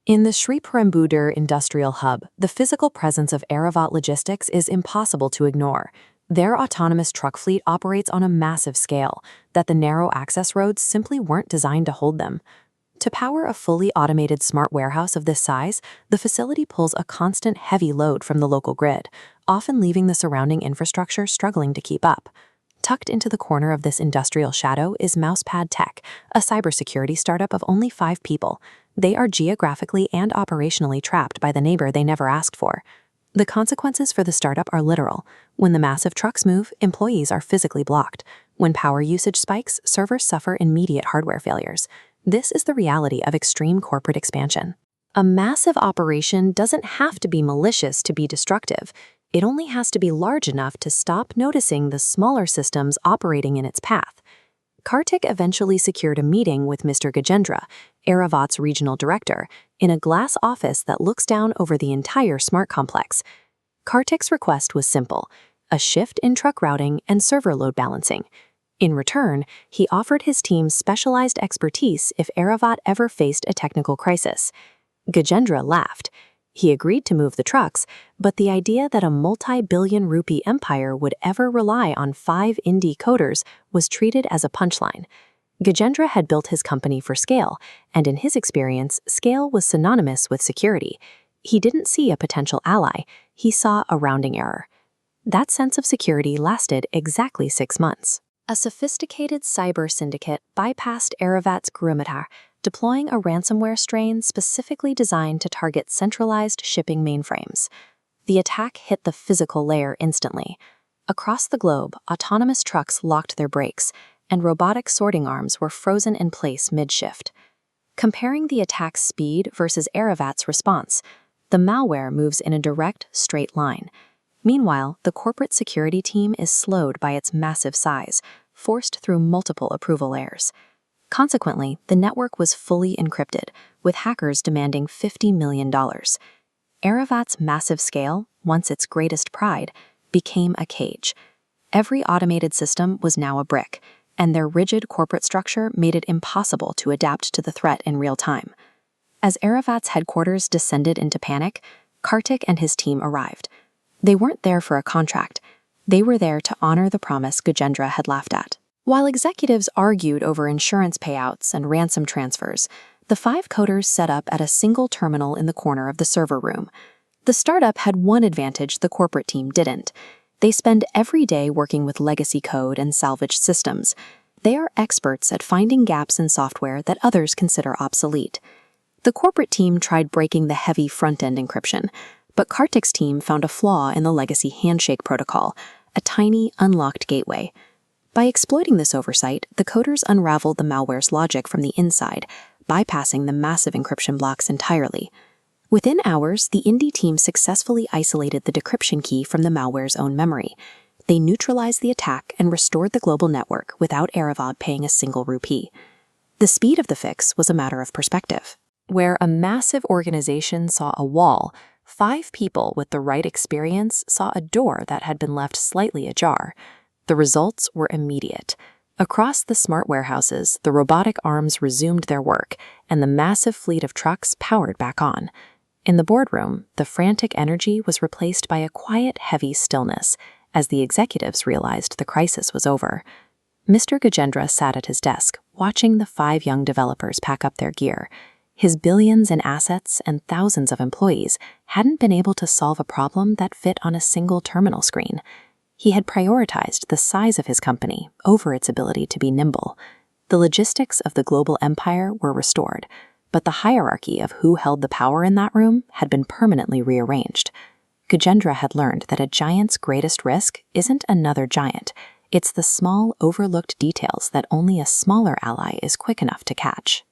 In the Sriperumbudur industrial hub, the physical presence of Aravat Logistics is impossible to ignore. Their autonomous truck fleet operates on a massive scale that the narrow access roads simply weren't designed to hold them. To power a fully automated smart warehouse of this size, the facility pulls a constant heavy load from the local grid, often leaving the surrounding infrastructure struggling to keep up. Tucked into the corner of this industrial shadow is Mousepad Tech, a cybersecurity startup of only 5 people. They are geographically and operationally trapped by the neighbor they never asked for. The consequences for the startup are literal. When the massive trucks move, employees are physically blocked. When power usage spikes, servers suffer immediate hardware failures. This is the reality of extreme corporate expansion. A massive operation doesn't have to be malicious to be destructive. It only has to be large enough to stop noticing the smaller systems operating in its path. Kartik eventually secured a meeting with Mr. Gajendra, Aravat's regional director, in a glass office that looks down over the entire smart complex. Kartik's request was simple: a shift in truck routing and server load balancing. In return, he offered his team specialized expertise if Aravat ever faced a technical crisis. Gajendra laughed. He agreed to move the trucks, but the idea that a multi-billion rupee empire would ever rely on 5 indie coders was treated as a punchline. Gajendra had built his company for scale, and in his experience, scale was synonymous with security. He didn't see a potential ally, he saw a rounding error. That sense of security lasted exactly 6 months. A sophisticated cyber syndicate bypassed Aravat's perimeter, deploying a ransomware strain specifically designed to target centralized shipping mainframes. The attack hit the physical layer instantly. Across the globe, autonomous trucks locked their brakes, and robotic sorting arms were frozen in place mid-shift. Comparing the attack's speed versus Aravat's response, the malware moves in a direct, straight line. Meanwhile, the corporate security team is slowed by its massive size, forced through multiple approval layers. Consequently, the network was fully encrypted, with hackers demanding $50 million. Aravat's massive scale, once its greatest pride, became a cage. Every automated system was now a brick, and their rigid corporate structure made it impossible to adapt to the threat in real time. As Aravat's headquarters descended into panic, Kartik and his team arrived. They weren't there for a contract. They were there to honor the promise Gajendra had laughed at. While executives argued over insurance payouts and ransom transfers, the 5 coders set up at a single terminal in the corner of the server room. The startup had one advantage the corporate team didn't. They spend every day working with legacy code and salvaged systems. They are experts at finding gaps in software that others consider obsolete. The corporate team tried breaking the heavy front-end encryption, but Kartik's team found a flaw in the legacy handshake protocol, a tiny, unlocked gateway. By exploiting this oversight, the coders unraveled the malware's logic from the inside, bypassing the massive encryption blocks entirely. Within hours, the indie team successfully isolated the decryption key from the malware's own memory. They neutralized the attack and restored the global network without Aravat paying a single rupee. The speed of the fix was a matter of perspective. Where a massive organization saw a wall, 5 people with the right experience saw a door that had been left slightly ajar. The results were immediate. Across the smart warehouses, the robotic arms resumed their work, and the massive fleet of trucks powered back on. In the boardroom, the frantic energy was replaced by a quiet, heavy stillness, as the executives realized the crisis was over. Mr. Gajendra sat at his desk, watching the 5 young developers pack up their gear. His billions in assets and thousands of employees hadn't been able to solve a problem that fit on a single terminal screen. He had prioritized the size of his company over its ability to be nimble. The logistics of the global empire were restored, but the hierarchy of who held the power in that room had been permanently rearranged. Gajendra had learned that a giant's greatest risk isn't another giant. It's the small, overlooked details that only a smaller ally is quick enough to catch.